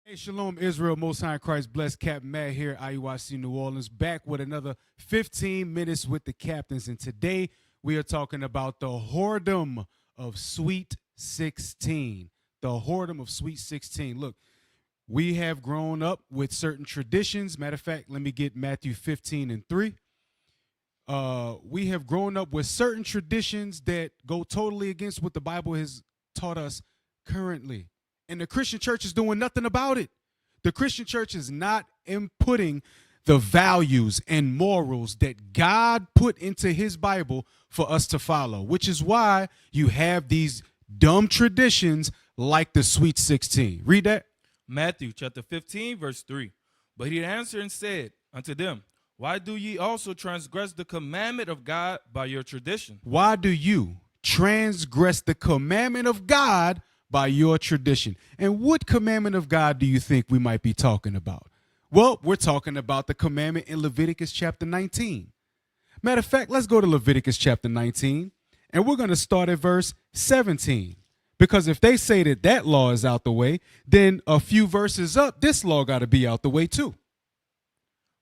Hey, Shalom, Israel, Most High in Christ, blessed Captain Matt here, IUIC New Orleans, back with another 15 minutes with the captains. And today we are talking about the whoredom of Sweet 16. The whoredom of Sweet 16. Look, we have grown up with certain traditions. Matter of fact, let me get Matthew 15:3. We have grown up with certain traditions that go totally against what the Bible has taught us currently. And the Christian church is doing nothing about it. The Christian church is not inputting the values and morals that God put into his Bible for us to follow, which is why you have these dumb traditions like the Sweet 16. Read that. Matthew chapter 15, verse 3. But he answered and said unto them, why do ye also transgress the commandment of God by your tradition? Why do you transgress the commandment of God by your tradition? And what commandment of God do you think we might be talking about? Well, we're talking about the commandment in Leviticus chapter 19. Matter of fact, let's go to Leviticus chapter 19, and we're going to start at verse 17. Because if they say that that law is out the way, then a few verses up, this law got to be out the way too.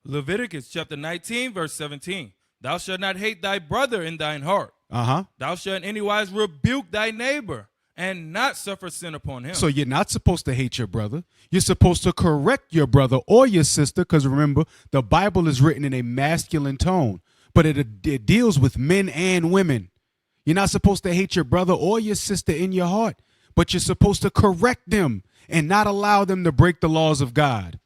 Leviticus chapter 19, verse 17. Thou shalt not hate thy brother in thine heart. Thou shalt in any wise rebuke thy neighbor, and not suffer sin upon him. So you're not supposed to hate your brother. You're supposed to correct your brother or your sister, because remember, the Bible is written in a masculine tone, but it deals with men and women. You're not supposed to hate your brother or your sister in your heart, but you're supposed to correct them and not allow them to break the laws of God,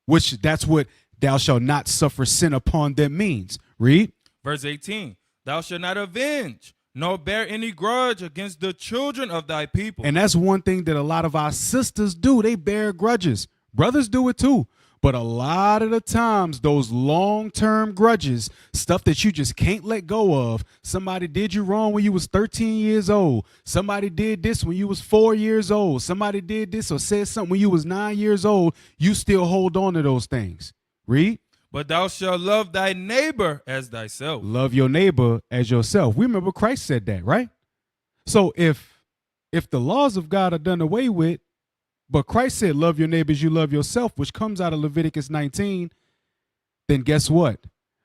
which that's what thou shalt not suffer sin upon them means. Read. Verse 18. Thou shalt not avenge, nor bear any grudge against the children of thy people. And that's one thing that a lot of our sisters do. They bear grudges. Brothers do it too. But a lot of the times, those long-term grudges, stuff that you just can't let go of. Somebody did you wrong when you was 13 years old. Somebody did this when you was 4 years old. Somebody did this or said something when you was 9 years old. You still hold on to those things. Read. But thou shalt love thy neighbor as thyself. Love your neighbor as yourself. We remember Christ said that, right? So if the laws of God are done away with, but Christ said love your neighbor as you love yourself, which comes out of Leviticus 19, then guess what?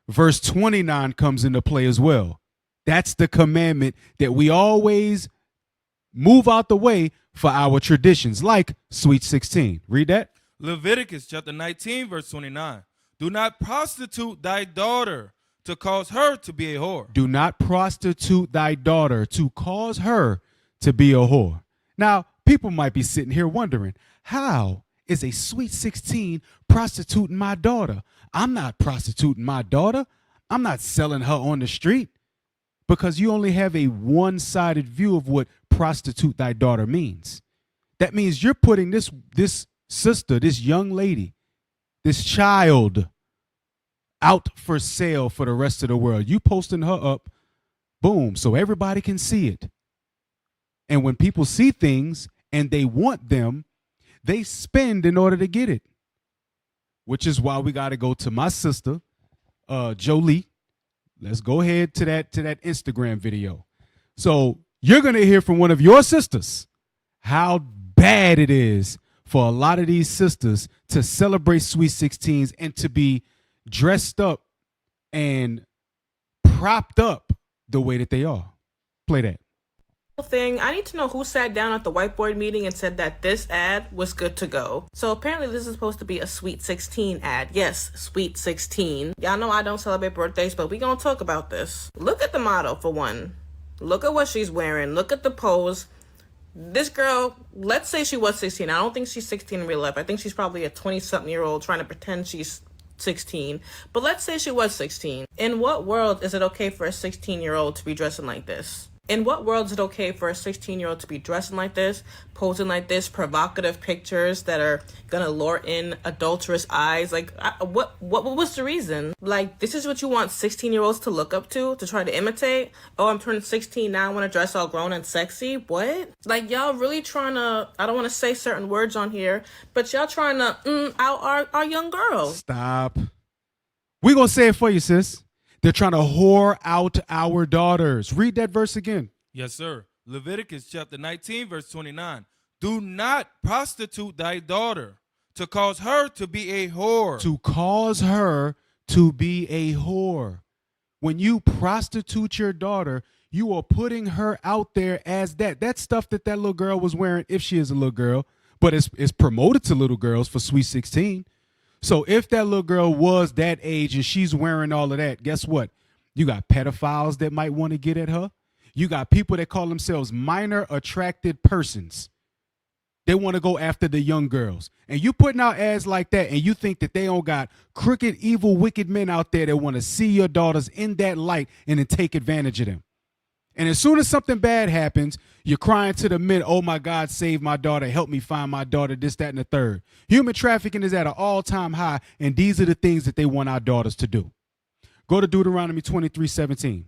Verse 29 comes into play as well. That's the commandment that we always move out the way for our traditions, like Sweet 16. Read that. Leviticus chapter 19, verse 29. Do not prostitute thy daughter to cause her to be a whore. Do not prostitute thy daughter to cause her to be a whore. Now, people might be sitting here wondering, how is a Sweet 16 prostituting my daughter? I'm not prostituting my daughter. I'm not selling her on the street. Because you only have a one-sided view of what prostitute thy daughter means. That means you're putting this sister, this young lady, this child out for sale for the rest of the world. You posting her up, boom, so everybody can see it. And when people see things and they want them, they spend in order to get it. Which is why we got to go to my sister, Jolie. Let's go ahead to that Instagram video. So you're going to hear from one of your sisters how bad it is for a lot of these sisters to celebrate Sweet 16s and to be dressed up and propped up the way that they are. Play that. Thing, I need to know who sat down at the whiteboard meeting and said that this ad was good to go. So apparently this is supposed to be a Sweet 16 ad. Yes, Sweet 16. Y'all know I don't celebrate birthdays, but we gonna talk about this. Look at the model for one. Look at what she's wearing. Look at the pose. This girl, let's say she was 16. I don't think she's 16 in real life. I think she's probably a 20-something-year-old trying to pretend she's 16. But let's say she was 16. In what world is it okay for a 16-year-old to be dressing like this? In what world is it okay for a 16-year-old to be dressing like this, posing like this, provocative pictures that are gonna lure in adulterous eyes? Like, what was the reason? Like, this is what you want 16-year-olds to look up to try to imitate? Oh, I'm turning 16 now, I want to dress all grown and sexy? What? Like, y'all really trying to, I don't want to say certain words on here, but y'all trying to out our young girls. Stop. We gonna say it for you, sis. They're trying to whore out our daughters. Read that verse again. Yes, sir. Leviticus chapter 19, verse 29. Do not prostitute thy daughter to cause her to be a whore. To cause her to be a whore. When you prostitute your daughter, you are putting her out there as that. That stuff that little girl was wearing, if she is a little girl, but it's promoted to little girls for Sweet 16. So if that little girl was that age and she's wearing all of that, guess what? You got pedophiles that might want to get at her. You got people that call themselves minor attracted persons. They want to go after the young girls. And you putting out ads like that and you think that they don't got crooked, evil, wicked men out there that want to see your daughters in that light and then take advantage of them. And as soon as something bad happens, you're crying to the men, oh my God, save my daughter, help me find my daughter, this, that, and the third. Human trafficking is at an all-time high, and these are the things that they want our daughters to do. Go to Deuteronomy 23:17.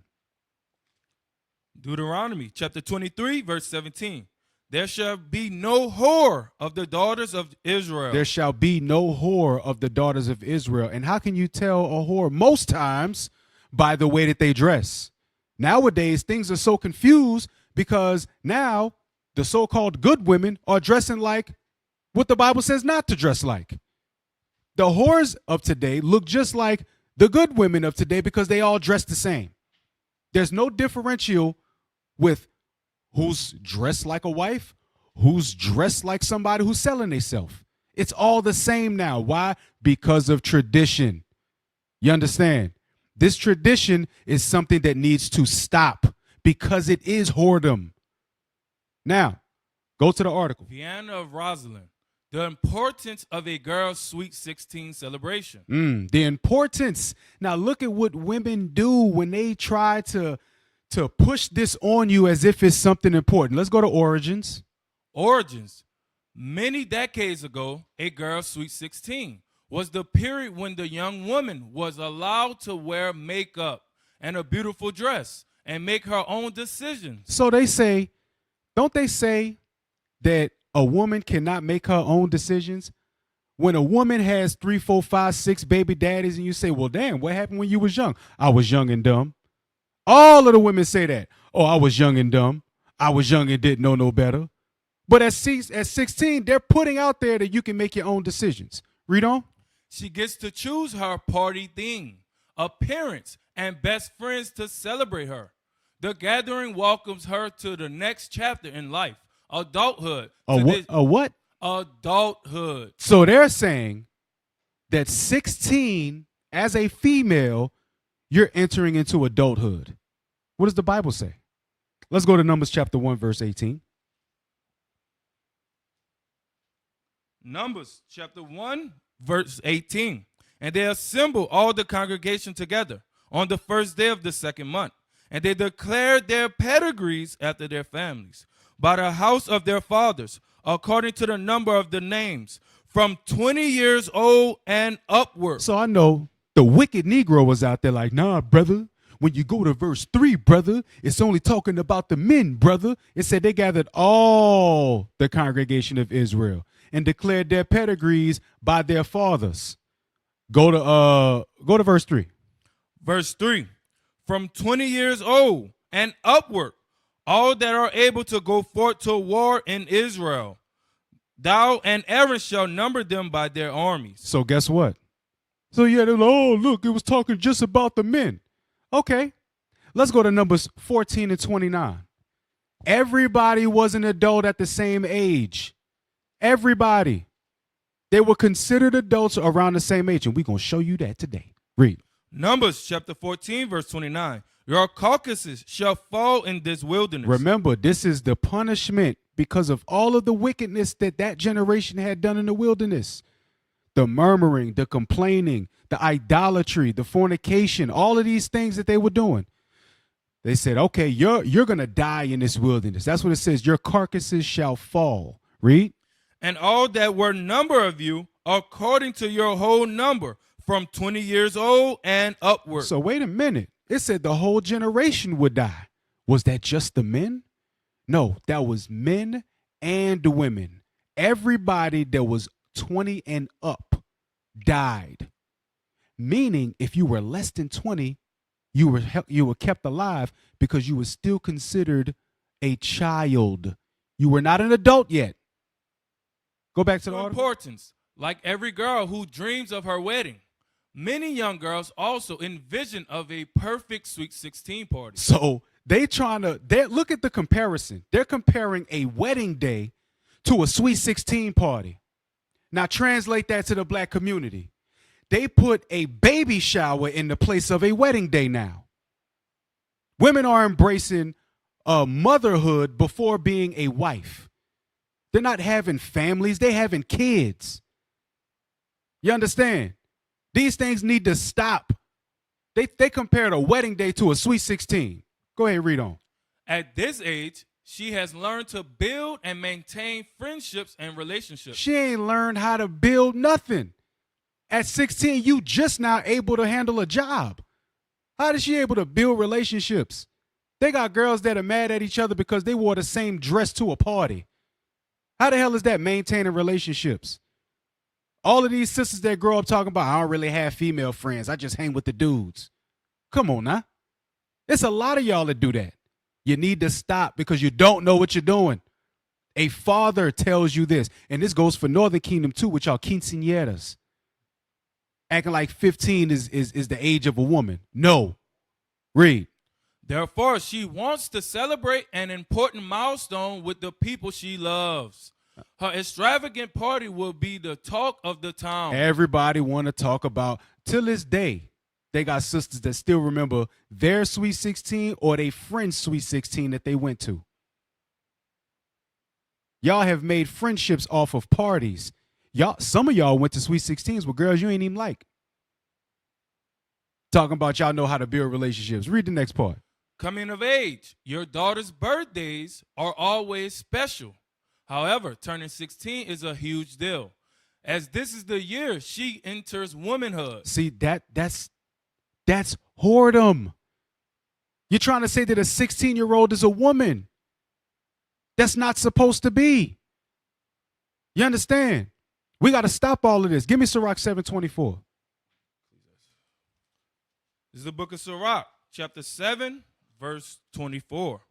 Deuteronomy chapter 23, verse 17. There shall be no whore of the daughters of Israel. There shall be no whore of the daughters of Israel. And how can you tell a whore? Most times by the way that they dress. Nowadays, things are so confused because now the so-called good women are dressing like what the Bible says not to dress like. The whores of today look just like the good women of today because they all dress the same. There's no differential with who's dressed like a wife, who's dressed like somebody who's selling themselves. It's all the same now. Why? Because of tradition. You understand? This tradition is something that needs to stop because it is whoredom. Now, go to the article. Vienna of Rosalind. The importance of a girl's Sweet 16 celebration. The importance. Now, look at what women do when they try to push this on you as if it's something important. Let's go to Origins. Origins. Many decades ago, a girl's Sweet 16 was the period when the young woman was allowed to wear makeup and a beautiful dress and make her own decisions. So they say, don't they say that a woman cannot make her own decisions? When a woman has 3, 4, 5, 6 baby daddies and you say, well, damn, what happened when you was young? I was young and dumb. All of the women say that. Oh, I was young and dumb. I was young and didn't know no better. But at 16, they're putting out there that you can make your own decisions. Read on. She gets to choose her party theme, appearance, and best friends to celebrate her. The gathering welcomes her to the next chapter in life, adulthood. A what? Adulthood. So they're saying that 16, as a female, you're entering into adulthood. What does the Bible say? Let's go to Numbers chapter 1, verse 18. Numbers chapter 1, verse 18. And they assembled all the congregation together on the first day of the second month. And they declared their pedigrees after their families, by the house of their fathers, according to the number of the names, from 20 years old and upward. So I know the wicked Negro was out there like, nah, brother. When you go to verse 3, brother, it's only talking about the men, brother. It said they gathered all the congregation of Israel and declared their pedigrees by their fathers. Go to verse 3. Verse 3. From 20 years old and upward, all that are able to go forth to war in Israel, thou and Aaron shall number them by their armies. So guess what? So yeah, they're like, oh, look, it was talking just about the men. Okay, let's go to Numbers 14 and 29. Everybody was an adult at the same age. Everybody. They were considered adults around the same age, and we're going to show you that today. Read. Numbers chapter 14, verse 29. Your carcasses shall fall in this wilderness. Remember, this is the punishment because of all of the wickedness that generation had done in the wilderness. The murmuring, the complaining, the idolatry, the fornication, all of these things that they were doing. They said, okay, you're going to die in this wilderness. That's what it says. Your carcasses shall fall. Read. And all that were number of you, according to your whole number, from 20 years old and upward. So wait a minute. It said the whole generation would die. Was that just the men? No, that was men and women. Everybody that was 20 and up died. Meaning, if you were less than 20, you were kept alive because you were still considered a child. You were not an adult yet. Go back to the article. Importance. Like every girl who dreams of her wedding, many young girls also envision of a perfect Sweet 16 party. So they look at the comparison. They're comparing a wedding day to a Sweet 16 party. Now translate that to the black community. They put a baby shower in the place of a wedding day now. Women are embracing motherhood before being a wife. They're not having families, they're having kids. You understand? These things need to stop. They compared a wedding day to a Sweet 16. Go ahead, read on. At this age, she has learned to build and maintain friendships and relationships. She ain't learned how to build nothing. At 16, you just now able to handle a job. How is she able to build relationships? They got girls that are mad at each other because they wore the same dress to a party. How the hell is that maintaining relationships? All of these sisters that grow up talking about, I don't really have female friends, I just hang with the dudes. Come on now. It's a lot of y'all that do that. You need to stop because you don't know what you're doing. A father tells you this, and this goes for Northern Kingdom too, with y'all quinceañeras. Acting like 15 is the age of a woman. No. Read. Therefore, she wants to celebrate an important milestone with the people she loves. Her extravagant party will be the talk of the town. Everybody want to talk about, till this day, they got sisters that still remember their Sweet 16 or their friend's Sweet 16 that they went to. Y'all have made friendships off of parties. Some of y'all went to Sweet 16s with girls you ain't even like. Talking about y'all know how to build relationships. Read the next part. Coming of age, your daughter's birthdays are always special. However, turning 16 is a huge deal, as this is the year she enters womanhood. See, that's whoredom. You're trying to say that a 16-year-old is a woman. That's not supposed to be. You understand? We got to stop all of this. Give me Sirach 7:24. This is the book of Sirach, chapter 7, verse 24.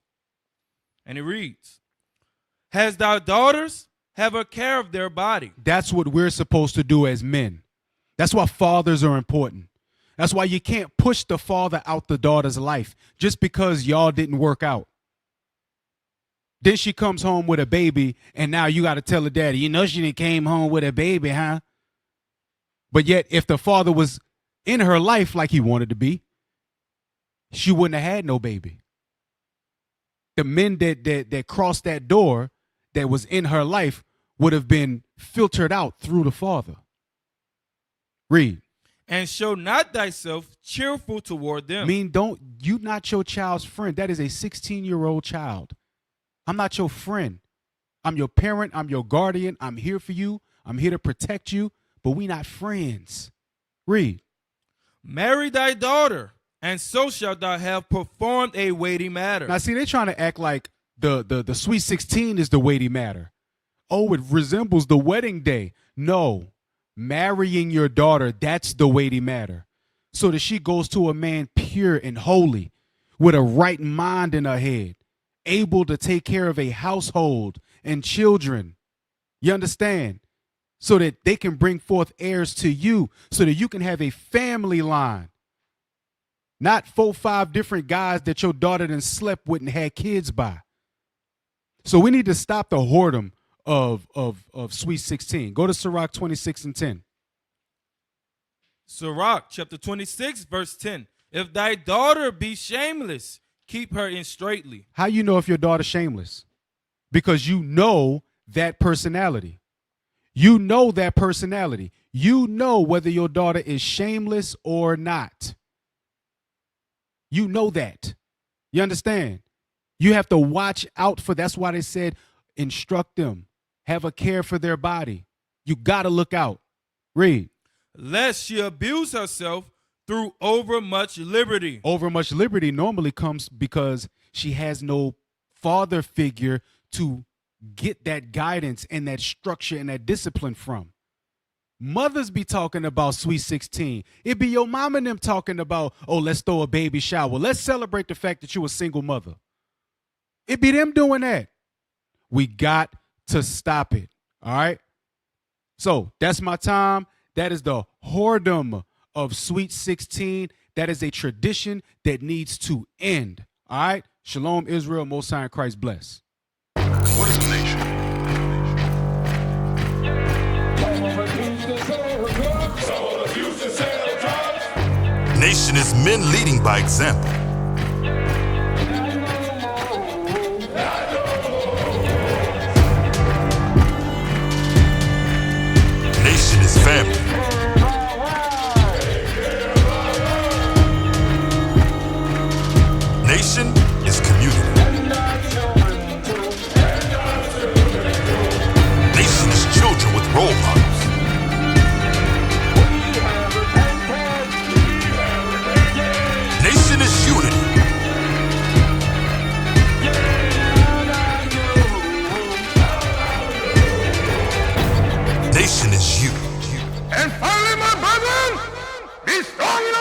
And it reads, Has thy daughters have a care of their body? That's what we're supposed to do as men. That's why fathers are important. That's why you can't push the father out the daughter's life just because y'all didn't work out. Then she comes home with a baby, and now you got to tell her daddy, you know she didn't came home with a baby, huh? But yet, if the father was in her life like he wanted to be, she wouldn't have had no baby. The men that crossed that door that was in her life would have been filtered out through the father. Read. And show not thyself cheerful toward them. Don't you not your child's friend. That is a 16-year-old child. I'm not your friend. I'm your parent. I'm your guardian. I'm here for you. I'm here to protect you, but we not friends. Read. Marry thy daughter, and so shalt thou have performed a weighty matter. Now, see, they're trying to act like the Sweet 16 is the weighty matter. Oh, it resembles the wedding day. No. Marrying your daughter, that's the weighty matter. So that she goes to a man pure and holy, with a right mind in her head, able to take care of a household and children. You understand? So that they can bring forth heirs to you, so that you can have a family line. Not 4-5 different guys that your daughter done slept with and had kids by. So we need to stop the whoredom of Sweet 16. Go to Sirach 26:10. Sirach chapter 26, verse 10. If thy daughter be shameless, keep her in straitly. How you know if your daughter's shameless? Because you know that personality. You know that personality. You know whether your daughter is shameless or not. You know that. You understand? You have to watch out for, that's why they said, instruct them. Have a care for their body. You got to look out. Read. Lest she abuse herself through overmuch liberty. Overmuch liberty normally comes because she has no father figure to get that guidance and that structure and that discipline from. Mothers be talking about Sweet 16. It be your mom and them talking about, oh, let's throw a baby shower. Let's celebrate the fact that you're a single mother. It be them doing that. We got to stop it. All right. So that's my time. That is the whoredom of Sweet 16. That is a tradition that needs to end. All right? Shalom, Israel. Most High in Christ bless. What is a nation? Nation is men leading by example. Nation is family. Nation is community. Nation is children with role models. Nation is unity. Nation is you. And finally, my brethren, be strong